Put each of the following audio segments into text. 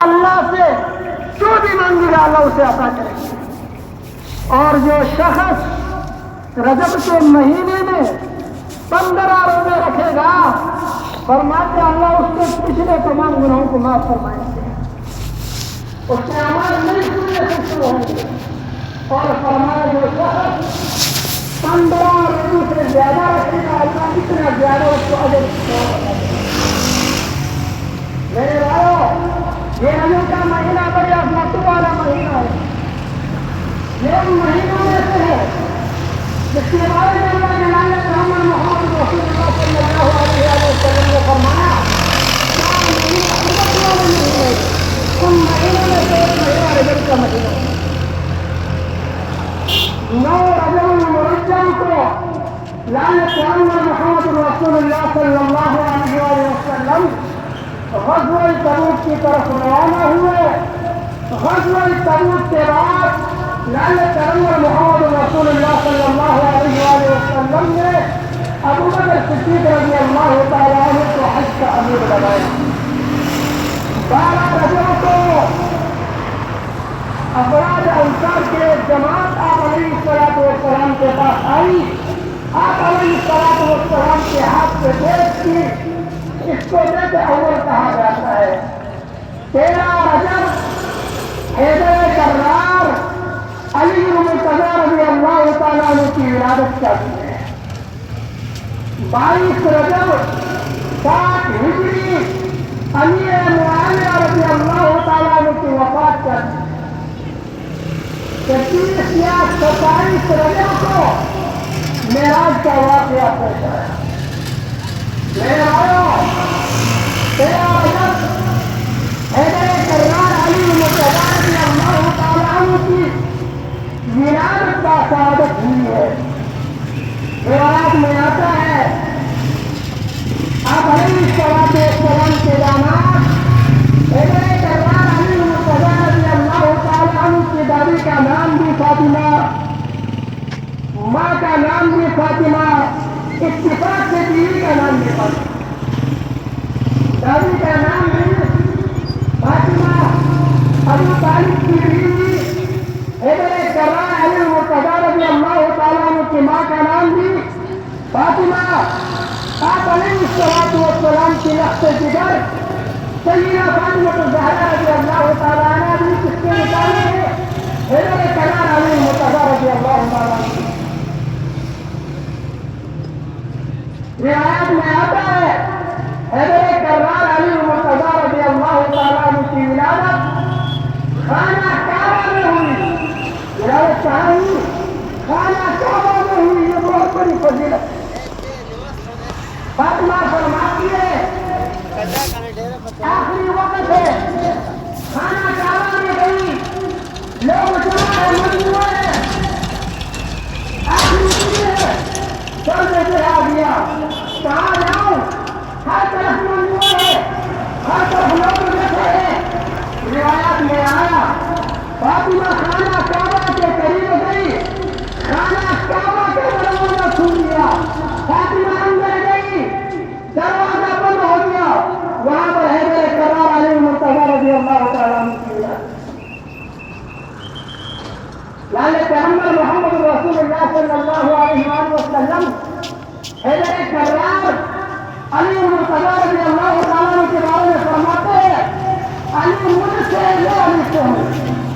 اللہ سے جو بھی مانگے گا اللہ اسے عطا کرے گا۔ اور جو شخص رجب کے مہینے میں 15 روزے رکھے گا فرماتے اللہ اس کے پچھلے تمام گناہوں کو معاف فرمائیں گے، اس کے اعمال نہیں سننے سے شروع ہوں گے۔ اور فرمایا جو شخص 15 روزوں سے زیادہ رکھے گا اللہ اتنا زیادہ اس کو اجر دے۔ میرے بھائیو، یہ رجب کا مہینہ بڑی عظمتوں والا مہینہ ہے، یہ ان مہینوں میں سے ہے جس کے بارے میں اللہ کے نام محمد رسول اللہ صلی اللہ علیہ وسلم نے فرمایا ان مہینوں میں سے ایک مہینہ رجب کا مہینہ ہے۔ 9 رجب المرجم کو لعل پیغمبر محمد رسول اللہ صلی اللہ علیہ وسلم غزوہ تبوک کی طرف روانہ ہوئے۔ غزوہ تبوک کے بعد لعل پیغمبر محمد رسول اللہ صلی اللہ علیہ وسلم نے ابو بکر صدیق رضی اللہ تعالیٰ عنہ کو حج کا امیر بنایا۔ 12 رجب کو افراد انصار کے جماعت آپ علیہ السلام کے پاس آئی۔ آپ علیہ السلام کے ہاتھ سے دیکھ کی اس کو بیت اول کہا جاتا ہے۔ 13 رجب حیدر کرار علی مرتضیٰ رضی اللہ تعالیٰ عنہ کی ولادت کا دن ہے۔ 22 رجب 60 ہجری امیر معاویہ رضی اللہ تعالیٰ عنہ کی وفات کا دن ہے۔ 30 یا 27 رجب کو معراج کا واقعہ پیش آیا۔ میرے بھائیو، 13 رجب حیدر کرار علی مرتضیٰ رضی اللہ تعالیٰ عنہ کی ولادت کا سعادت ہوئی ہے۔ روایات میں آتا ہے آپ علیہ السلام کے داماد حیدر کرار علی مرتضیٰ رضی اللہ تعالیٰ عنہ کی دادی کا نام بھی فاطمہ، ماں کا نام بھی فاطمہ، اتفاق سے بیوی کا نام بھی فاطمہ، دادی کا نام بھی فاطمہ، ابو طالب کی بیوی حیدر کرار علی مرتضیٰ رضی اللہ تعالیٰ عنہ کی ماں کا نام بھی فاطمہ۔ آپ علیہ السلام کی لخت جگر سیدہ فاطمہ الزہرا رضی اللہ تعالیٰ عنہ بھی کس کے مطابق ہے؟ حیدر کرار علی مرتضیٰ رضی اللہ تعالیٰ عنہ۔ روایات میں آتا ہے حیدر کرار علی مرتضیٰ رضی اللہ تعالیٰ عنہ کی ولادت خانہ کعبہ میں ہوئی۔ ولادت کہاں ہوئی؟ خانہ کعبہ میں ہوئی۔ یہ بہت بڑی فضیلت ہے۔ فاطمہ فرماتی ہے آخری وقت ہے، خانہ کعبہ میں گئی، لوگ جمع ہے، مجموعہ ہے، آخری چیز ہے، سر میں چڑھا دیا، کہاں جاؤں؟ ہر طرف مجموعہ ہے، ہر طرف لوگ بیٹھے ہیں۔ روایات میں آیا فاطمہ خانہ کعبہ کے قریب گئی، خانہ کعبہ کا دروازہ کھول دیا، فاطمہ اندر گئی، دروازہ بند ہو گیا، وہاں پر حیدر کرار علی مرتضیٰ رضی اللہ تعالیٰ عنہ کی ولادت۔ لعل پیغمبر محمد رسول اللہ صلی اللہ علیہ وسلم حیدر کرار علی مرتضیٰ رضی اللہ تعالیٰ عنہ کے بارے میں فرماتے ہیں علی مجھ سے لو علی سے ہوں،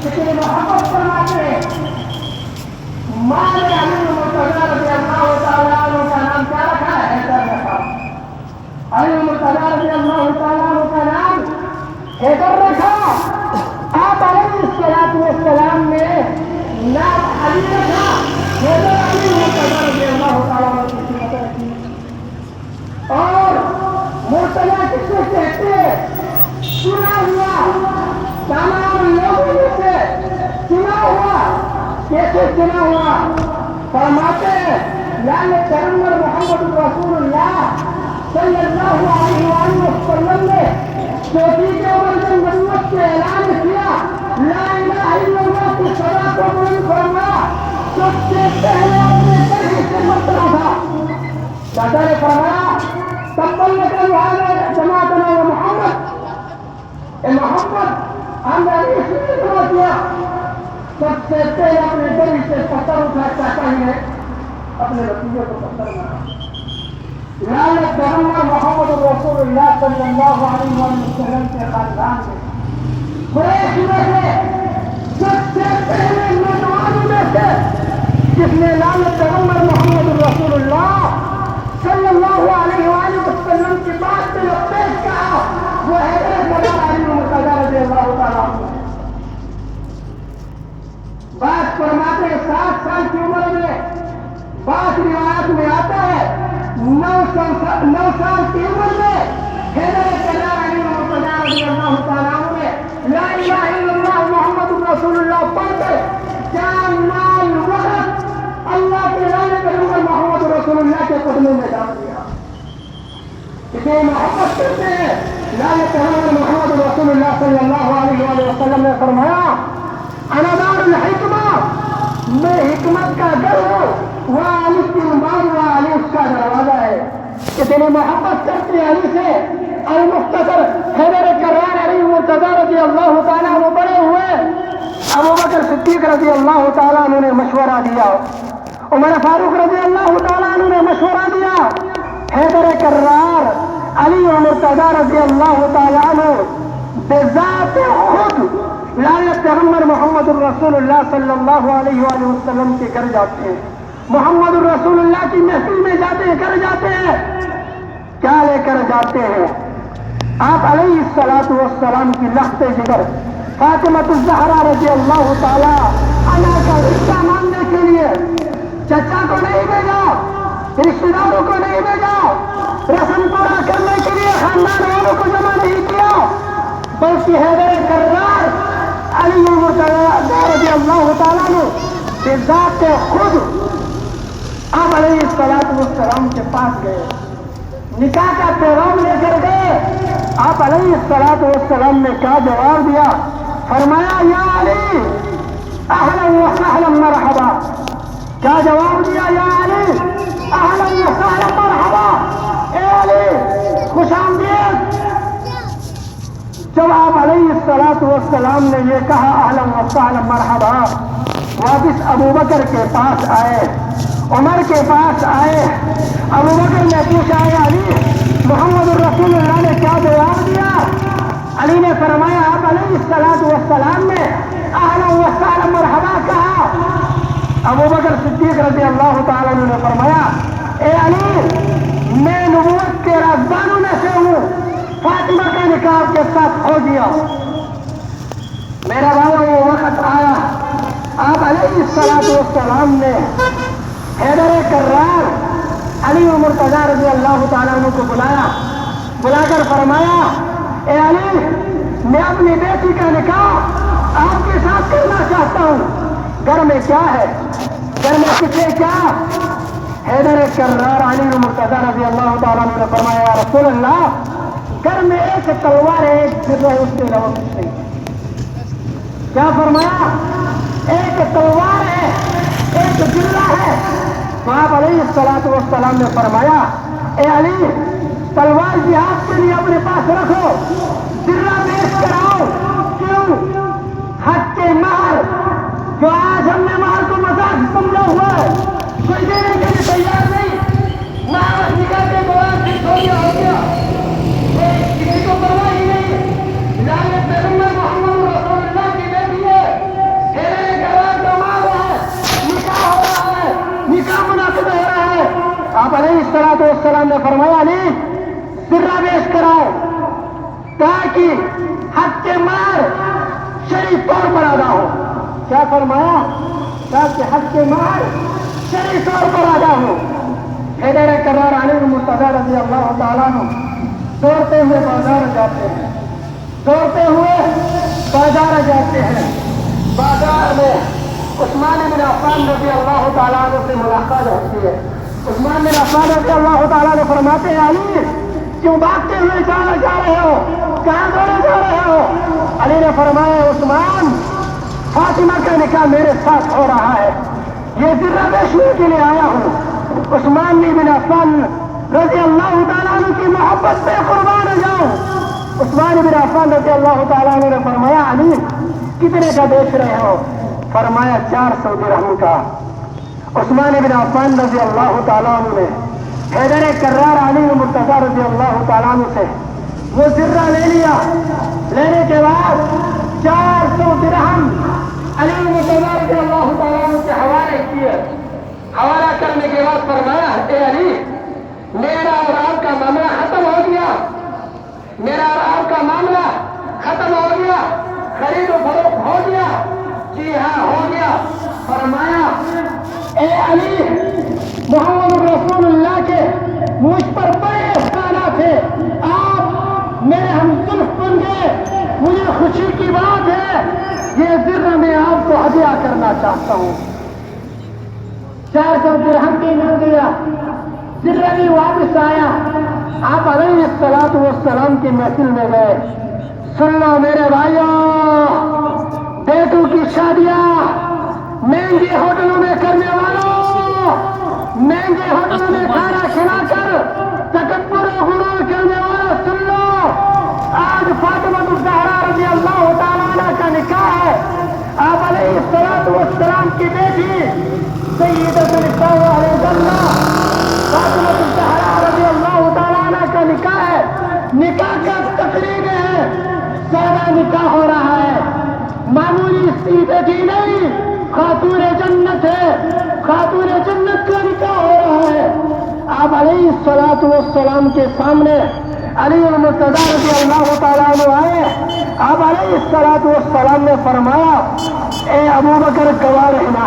کتنی محبت فرماتے ہیں۔ ماں نے علی مرتضیٰ رضی اللہ تعالیٰ عنہ کا نام کیا رکھا ہے؟ حیدر رکھا۔ علی مرتضیٰ رضی اللہ تعالیٰ عنہ کا نام حیدر رکھا۔ آپ علیہ السلام نے نام علی رکھا، حیدر علی مرتضیٰ رضی اللہ تعالیٰ عنہ کی صفت رکھی۔ اور مرتضیٰ کس کو کہتے ہیں؟ چنا ہوا، تمام لوگوں میں سے چنا ہوا۔ کیسے چنا ہوا؟ فرماتے ہیں لعل پیغمبر محمد رسول اللہ صلی اللہ علیہ وسلم نے چوٹی کے اوپر جب نبوت سے اعلان کیا لا الہ الا اللہ کی صدا کو بلند فرمایا، سب سے پہلے اپنے سر ہی سے مرتبہ تھا۔ دادا نے فرمایا تبا لک هذا جماعتنا و محمد، اے محمد ہم نے اس لیے دعا کیا سب سے پہلے اپنے دل سے پتھر اٹھا چاہتا ہے اپنے نتیجے کو پتھر مارا لعنت پیغمبر محمد رسول اللہ صلی اللہ علیہ وسلم کے خاندان میں قریش میں سے سب سے پہلے نوجوانوں میں سے جس نے لعنت پیغمبر محمد رسول اللہ صلی اللہ علیہ وآلہ وسلم کی بات میں پیش کہا وہ حیدر کرار علی مرتضی رضی اللہ تعالیٰ عنہ بات فرماتے 7 سال کی عمر میں بات روایت میں آتا ہے 9 سال کی عمر میں حیدر کرار علی مرتضی رضی اللہ تعالیٰ عنہ نے لا الہ الا اللہ محمد رسول اللہ پڑھ کر جان مال وقت اللہ کے لعنت پیغمبر محمد رسول اللہ کے قدموں میں ڈال دیا اسے محبت کرتے ہیں لعنت پیغمبر محمد رسول اللہ صلی اللہ علیہ وآلہ وسلم نے فرمایا انا دار الحکمہ میں حکمت کا گھر ہوں وہ علی کی عمار و علی اس کا دروازہ ہے اتنی محبت کرتے ہیں علی سے المختصر حیدر کرار علی مرتضی رضی اللہ تعالیٰ عنہ بڑے ہوئے ابوبکر صدیق رضی اللہ تعالیٰ عنہ نے مشورہ دیا عمر فاروق رضی اللہ تعالیٰ عنہ نے مشورہ دیا حیدر کرار علی و مرتضی رضی اللہ تعالیٰ عنہ بذات خود لعنت پیغمبر محمد الرسول اللہ صلی اللہ علیہ وآلہ وسلم کے گھر جاتے ہیں محمد الرسول اللہ کی محفل میں جاتے ہیں گھر جاتے ہیں کیا لے کر جاتے ہیں آپ علیہ الصلوۃ والسلام کی لخت جگر فاطمۃ الزہرا رضی اللہ تعالیٰ عنہا کا رشتہ مانگنے کے لیے چچا کو نہیں بھیجا رشتے داروں کو نہیں بھیجا رسم پورا کرنے کے لیے خاندان والوں کو جمع نہیں کیا بلکہ حیدر کرار علی مرتضی رضی اللہ تعالیٰ نے بذات خود آپ علیہ الصلوۃ والسلام کے پاس گئے نکاح کا پیغام لے کر گئے آپ علیہ الصلوۃ والسلام نے کیا جواب دیا فرمایا یا علی اہلا و سہلا مرحبا کیا جواب دیا یا علی اہلا و سہلا مرحبا اے علی خوش آمدید جب آپ علیہ الصلوۃ والسلام نے یہ کہا اہلا و سہلا مرحبا واپس ابوبکر کے پاس آئے عمر کے پاس آئے ابوبکر نے پوچھا ہے علی محمد الرسول اللہ نے کیا جواب دیا علی نے فرمایا آپ علیہ الصلوۃ والسلام نے اہلا و سہلا مرحبا کہا ابوبکر صدیق رضی اللہ تعالیٰ عنہ نے فرمایا اے علی میں نبوت کے رازدانوں میں سے ہوں فاطمہ کا نکاح کے ساتھ ہو گیا میرا بابا وہ وقت آیا آپ علیہ الصلوۃ والسلام نے حیدر کرار علی و مرتضی رضی اللہ تعالیٰ عنہ کو بلا کر فرمایا اے علی میں اپنی بیٹی کا نکاح آپ کے ساتھ کرنا چاہتا ہوں گھر میں کیا ہے گھر میں کسے کیا حیدر کرار علی و مرتضی رضی اللہ تعالیٰ عنہ نے فرمایا یا رسول اللہ گھر میں ایک تلوار ہے ایک سر ہے اس کے علاوہ کچھ نہیں کیا فرمایا ایک تلوار ہے ایک جلا ہے تو آپ علیہ الصلوۃ والسلام نے فرمایا اے علی تلوار جہاد کے لیے اپنے پاس رکھو جلا پیش کراؤ کیوں حق کے مہر جو آج ہم نے مہر کو مذاق سمجھا ہوا ہے کوئی دینے کے لیے تیار نہیں مہر نکال کے دوران فکس ہو گیا کسی کو پرواہ ہی نہیں لعنت پیغمبر محمد رسول اللہ کی بیٹی ہے حیدر کرار کا مال ہے نکاح ہو رہا ہے نکاح منعقد ہو رہا ہے آپ علیہ الصلوۃ والسلام نے فرمایا علی سرہ پیش کراؤ تاکہ حق کے مہر شریف طور پر ادا ہو کیا فرمایا تاکہ حق کے مہر شریف طور پر ادا ہو حیدر کرار علی مرتضی رضی اللہ تعالیٰ عنہ دوڑتے ہوئے بازار جاتے ہیں دوڑتے ہوئے بازار جاتے ہیں بازار میں عثمان بن عفان رضی اللہ تعالیٰ عنہ سے ملاقات ہوتی ہے عثمان بن عفان رضی اللہ تعالیٰ عنہ فرماتے ہیں علی کیوں بھاگتے ہوئے جا رہے ہو کہاں دوڑے جا رہے ہو علی نے فرمایا عثمان فاطمہ کا نکاح میرے ساتھ ہو رہا ہے یہ ذرہ بیچنے کے لیے آیا ہوں عثمان بن عفان رضی اللہ تعالیٰ عنہ کی محبت پہ قربان ہو جاؤں عثمان بن عفان رضی اللہ تعالیٰ عنہ نے فرمایا علی کا بیچ رہے ہو؟ فرمایا 400 درہم کا۔ عثمان بن عفان رضی اللہ تعالیٰ عنہ نے حیدر کرار علی مرتضیٰ رضی اللہ تعالیٰ عنہ سے وہ ذرہ لے لیا۔ لینے کے بعد 400 درہم علی مرتضیٰ رضی اللہ تعالیٰ عنہ کے حوالے کیے۔ حوالہ کرنے کے بعد فرمایا اے علی، میرا اور آپ کا معاملہ ختم ہو گیا، میرا اور آپ کا معاملہ ختم ہو گیا، خرید و فروخت ہو گیا۔ جی ہاں ہو گیا۔ فرمایا اے علی، محمد رسول اللہ کے مجھ پر بڑے احسانات ہیں، آپ میرے ہم زلف بن گئے، مجھے خوشی کی بات ہے، یہ ذرہ میں آپ کو ہدیہ کرنا چاہتا ہوں۔ 400 درہم بھی مل گیا، ذرہ بھی واپس آیا۔ آپ علیہ الصلوۃ والسلام کی محفل میں گئے۔ سن لو میرے بھائیوں، بیٹوں کی شادیاں مہنگے ہوٹلوں میں کرنے والوں، مہنگے ہوٹلوں میں کھانا کھلا کر تکبر و غرور کرنے والوں، سن لو، آج فاطمہ الزہرا رضی اللہ تعالیٰ عنہ کا نکاح ہے۔ آپ علیہ الصلوۃ والسلام کی بیٹی سیدۃ النساء اہل الجنہ فاطمہ الزہرا رضی اللہ تعالیٰ عنہ کا نکاح ہے۔ نکاح کا تقریب ہے، سادہ نکاح ہو رہا ہے، معمولی سی بیٹی نہیں، خاتون جنت ہے، خاتون جنت کا نکاح ہو رہا ہے۔ آپ علیہ الصلوۃ والسلام کے سامنے علی المرتضیٰ رضی اللہ تعالیٰ عنہ آئے۔ آپ علیہ الصلوۃ والسلام نے فرمایا اے ابو بکر گواہ رہنا،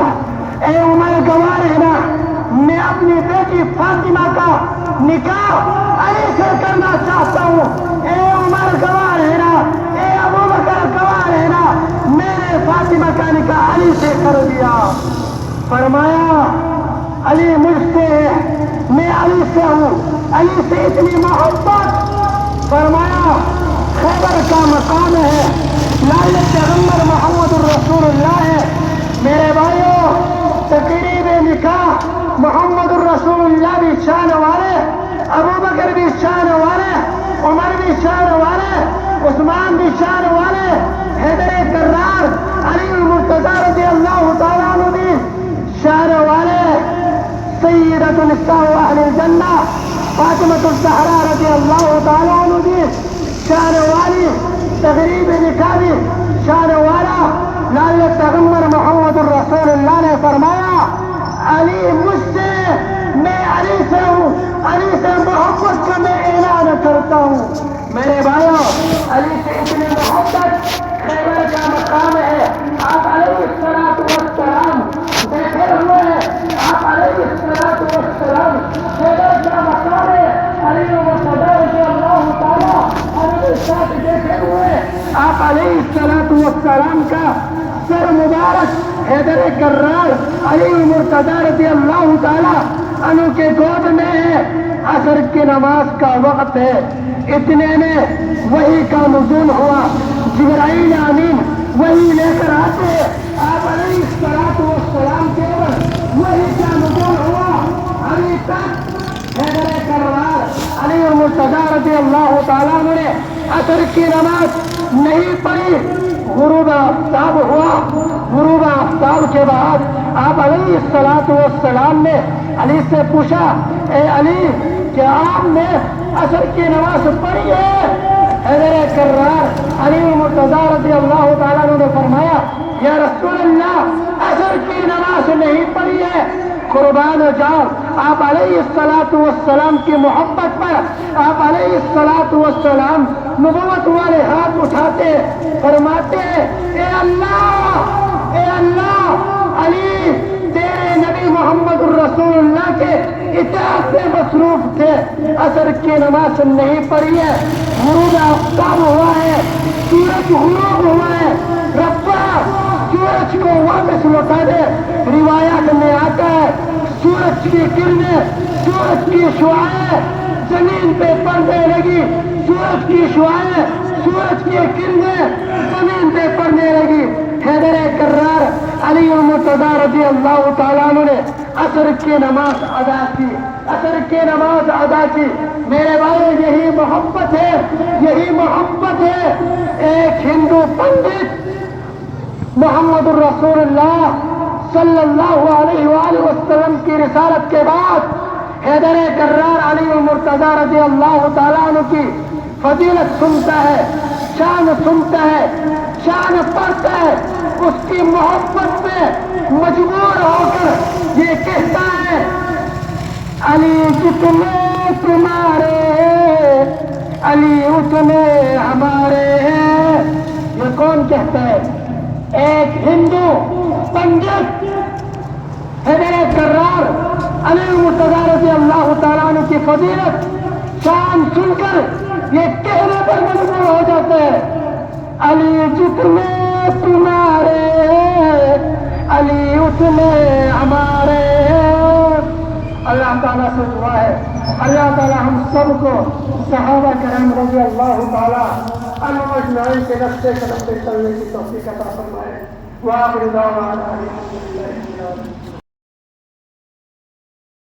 اے عمر گواہ رہنا، میں اپنی بیٹی فاطمہ کا نکاح علی سے کرنا چاہتا ہوں۔ اے عمر گواہ رہنا، اے ابو بکر گواہ رہنا، میں نے فاطمہ کا نکاح علی سے کر دیا۔ فرمایا علی مجھ سے ہے، میں علی سے ہوں، علی سے اتنی محبت۔ فرمایا خیبر کا مقام ہے، لال پیغمبر محمد الرسول اللہ ہے۔ میرے بھائیوں، تقریب نکاح محمد الرسول اللہ بھی شان والے، ابو بکر بھی شان والے، عمر بھی شان والے، عثمان بھی شان والے، حیدر کرار علی المرتضیٰ رضی اللہ تعالیٰ عنہ بھی شان والے، سیدۃ النساء اہل الجنہ فاطمہ الزہرا رضی اللہ تعالیٰ عنہ بھی شان والی، تقریب نکاح بھی شان والا۔ لال پیغمبر محمد الرسول اللہ نے فرمایا علی مجھ سے، میں علی سے ہوں، علی سے محبت کا میں اعلان کرتا ہوں۔ میرے بھائیوں، علی سے اتنی محبت، خیبر کا مقام ہے۔ آپ علیہ الصلوۃ والسلام بیٹھے ہوئے ہیں، آپ علیہ الصلوۃ والسلام خیبر کا مقام ہے، علی المرتضیٰ رضی اللہ تعالیٰ عنہ کے ساتھ بیٹھے ہوئے، آپ علیہ الصلوۃ والسلام کا سر مبارک حیدر کرار علی المرتضیٰ رضی اللہ تعالیٰ عنہ کے گود میں ہے۔ عصر کی نماز کا وقت ہے، اتنے میں وحی کا نزول ہوا، جبرائیل امین وحی لے کر آتے، آپ علیہ الصلوۃ والسلام کے اوپر وحی کا نزول ہوا۔ ابھی تک حیدر کرار علی المرتضیٰ رضی اللہ تعالیٰ عنہ نے عصر کی نماز نہیں پڑھی۔ غروب آفتاب ہوا، غروب آفتاب کے بعد آپ علیہ الصلوۃ والسلام نے علی سے پوچھا اے علی، کیا آپ نے عصر کی نماز پڑھی ہے؟ حیدر کرار علی المرتضیٰ رضی اللہ تعالیٰ عنہ نے فرمایا یا رسول اللہ، عصر کی نماز نہیں پڑھی ہے۔ قربان جاؤ، آپ علیہ الصلوۃ والسلام کی محبت پر آپ علیہ الصلوۃ والسلام نبوت والے ہاتھ اٹھاتے فرماتے اے اللہ، اے اللہ، علی تیرے نبی محمد الرسول اللہ کے اطاعت سے مصروف تھے، عصر کی نماز نہیں پڑھی ہے۔ غروب آفتاب ہوا ہے، سورج غروب ہوا ہے، ربا سورج کو واپس لوٹا دے۔ روایات میں آتا ہے سورج کی کرنیں، سورج کی شعاعیں زمین پہ پڑنے لگی، سورج کی شعاعیں، سورج کی کرنیں زمین پہ پڑنے لگی۔ حیدر کرار علی المرتضیٰ رضی اللہ تعالیٰ عنہ نے عصر کی نماز ادا کی، عصر کی نماز ادا کی۔ میرے بھائی، یہی محبت ہے، یہی محبت ہے۔ ایک ہندو پنڈت محمد الرسول اللہ صلی اللہ علیہ وآلہ وسلم کی رسالت کے بعد حیدر کرار علی المرتضیٰ رضی اللہ تعالیٰ عنہ کی فضیلت سنتا ہے، شان سنتا ہے، شان پڑھتا ہے، اس کی محبت میں مجبور ہو کر یہ کہتا ہے علی جتنے تمہارے علی اتنے ہمارے ہیں۔ یہ کون کہتا ہے؟ ایک ہندو پنڈت حیدر کرار علی المرتضیٰ رضی اللہ تعالیٰ عنہ کی فضیلت شان سن کر یہ کہنے پر مجبور ہو جاتے ہیں علی جتنے تمہارے علی اتنے ہمارے۔ اللہ تعالیٰ سے دعا ہے اللہ تعالیٰ ہم سب کو صحابہ کرام رضی اللہ تعالیٰ عنہم اجمعین کے راستے قدم پہ چلنے کی توفیق عطا فرمائے۔ وآخر دعوانا